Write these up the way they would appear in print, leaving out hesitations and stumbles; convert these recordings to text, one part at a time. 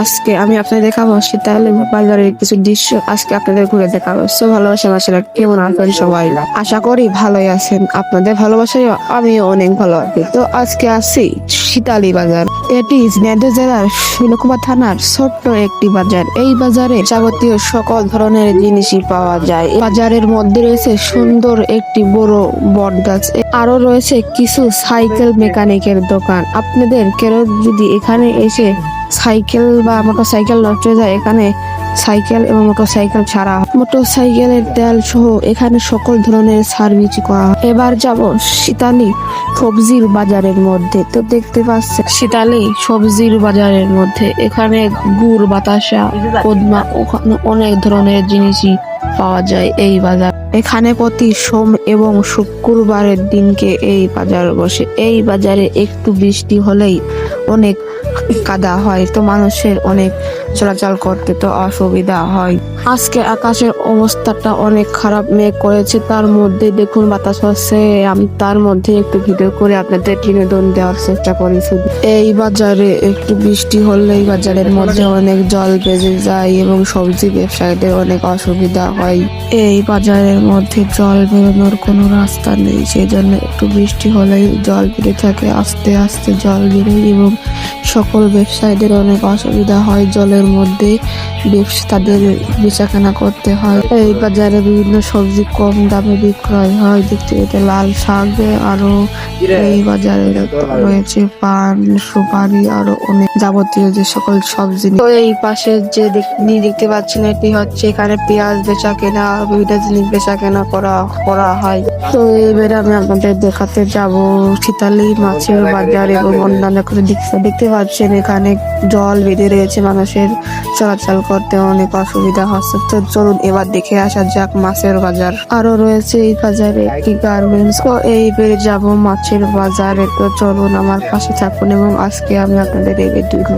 আজকে আমি আপনাদের দেখাবো শীতালে বাজারের কিছু দৃশ্য আজকে আপনাদের ঘুরে দেখাবো। সো ভালোবাসা মাসেরা কেমন আছেন সবাই? আশা করি ভালোই আছেন। আপনাদের ভালোবাসায় আমিও অনেক ভালো আছি। তো আজকে আসছি শীতালি বাজার। এটি ঝিনাইদহ জেলার শিলকুপা থানার ছোট্ট একটি বাজার। এই বাজারে যাবতীয় সকল ধরনের জিনিসই পাওয়া যায়। বাজারের মধ্যে রয়েছে সুন্দর একটি বড় বট গাছ, আরো রয়েছে কিছু সাইকেল মেকানিকের দোকান। আপনাদের কেউ যদি এখানে এসে সাইকেল বা মোটরসাইকেল নষ্ট হয়ে যায়, এখানে সাইকেল এবং মোটরসাইকেল ছাড়া মোটরসাইকেলের তেল সহ এখানে সকল ধরনের সার্ভিস করা হয়। এবার যাব শীতালি সবজির বাজারের মধ্যে। তো দেখতে পাচ্ছেন শীতালি সবজির বাজারের মধ্যে এখানে গুড়, বাতাসা, কদমা, ওখানে অনেক ধরনের জিনিসই পাওয়া যায় এই বাজার। এখানে প্রতি সোম এবং শুক্রবারের দিনকে এই বাজার বসে। এই বাজারে একটু বৃষ্টি হলেই অনেক কাদা হয়, তো মানুষের অনেক চলাচল করতে তো অসুবিধা হয়। আজকে আকাশের অবস্থাটা অনেক খারাপ, মেঘ করেছে, তার মধ্যে দেখুন বাতাস হচ্ছে। আমি তার মধ্যে একটু ভিডিও করে আপনাদের বিনোদন দেওয়ার চেষ্টা করেছি। এই বাজারে একটু বৃষ্টি হলেই বাজারের মধ্যে অনেক জল বেজে যায় এবং সবজি ব্যবসায়ীদের অনেক অসুবিধা হয়। এই বাজারের মধ্যে জল বেরোনোর কোনো রাস্তা নেই, সেই জন্য একটু বৃষ্টি হলেই জল বেড়ে থাকে, আস্তে আস্তে জল বেরোয় এবং সকল ব্যবসায়ীদের অনেক অসুবিধা হয়। জলের মধ্যে তাদের বেচাকেনা করতে হয়। এই বাজারে বিভিন্ন সবজি কম দামে বিক্রয় হয়। দেখতে পেতে লাল শাক, আরো এই বাজারে রয়েছে পান, সুপারি, আরো অনেক যাবতীয় যে সকল সবজি। তো এই পাশে যে দেখতে পাচ্ছেন, এটি হচ্ছে এখানে পেঁয়াজ বেচা কেনা, বিভিন্ন জিনিস বেচা কেনা করা হয়। তো এবারে আমি আপনাদের দেখাতে যাব শীতালি মাছের বাজার এবং অন্যান্য কিছু দেখতে পাচ্ছেন এখানে জল বেঁধে রয়েছে, মানুষের চলাচল করতে অনেক অসুবিধা হচ্ছে। তো চলুন এবার দেখে আসা যাক মাছের বাজার। আরো রয়েছে এই বাজারে একটি গার্মেন্টস। তো এই বেড়ে যাব মাছের বাজারে। তো চলুন আমার পাশে থাকুন এবং আজকে আমি আপনাদের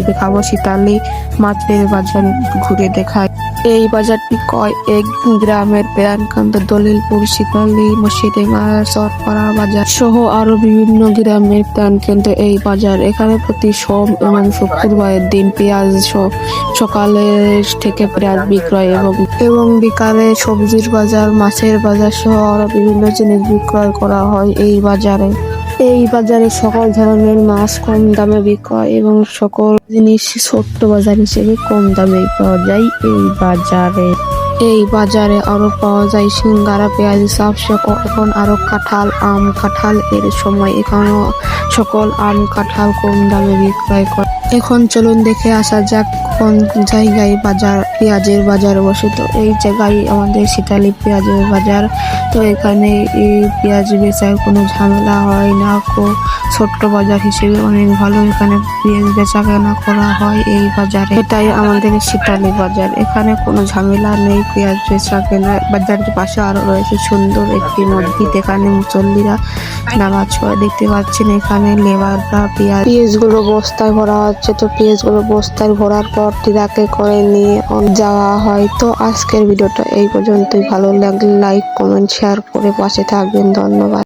দেখাবো শীতালি মাছের বাজার ঘুরে দেখাই। এই বাজারটি এক গ্রামের প্রাণকেন্দ্র দলিলপুর শীতালি মুর্শিদাবাদ সরপাড়া বাজার সহ আরো বিভিন্ন গ্রামের প্রাণকেন্দ্র এই বাজার। এখানে প্রতি সোম এবং শুক্রবারের দিন পেঁয়াজ সকালে থেকে পেঁয়াজ বিক্রয় এবং বিকালে সবজির বাজার, মাছের বাজার সহ আরো বিভিন্ন জিনিস বিক্রয় করা হয় এই বাজারে। এই বাজারে সকল ধরনের মাছ কম দামে বিক্রয় এবং সকল জিনিস ছোট্ট বাজার হিসেবে কম দামে পাওয়া যায় এই বাজারে। এই বাজারে আরো পাওয়া যায় সিঙ্গারা, পেঁয়াজি, চাপ, এখন আরো কাঁঠাল, আম, কাঁঠাল এর সময় এখানেও সকল আম, কাঁঠাল কম দামে বিক্রয় করে। এখন চলুন দেখে আসা যাক কোন জায়গায় পেঁয়াজের বাজার বসে। তো এই জায়গায় আমাদের শীতালি পেঁয়াজের বাজার। তো এখানে এই পেঁয়াজ বেচার কোনো ঝামেলা হয় না, ছোট্ট বাজার হিসেবে অনেক ভালো। এখানে পেঁয়াজ বেচা কেনা করা হয় এই বাজারে। এটাই আমাদের শীতালি বাজার, এখানে কোনো ঝামেলা নেই পেঁয়াজ বেচা কেনা। বাজারের পাশে আরো রয়েছে সুন্দর একটি মসজিদ, এখানে মুসল্লিরা নামাজ পড়ে। দেখতে পাচ্ছেন এখানে লেবাররা পেঁয়াজ গুলো বস্তায় ভরা হচ্ছে। তো পেঁয়াজ গুলো বস্তায় ভরার পর ট্রাকে করে নিয়ে যাওয়া হয়। তো আজকের ভিডিওটা এই পর্যন্তই। ভালো লাগলে লাইক, কমেন্ট, শেয়ার করে পাশে থাকবেন। ধন্যবাদ।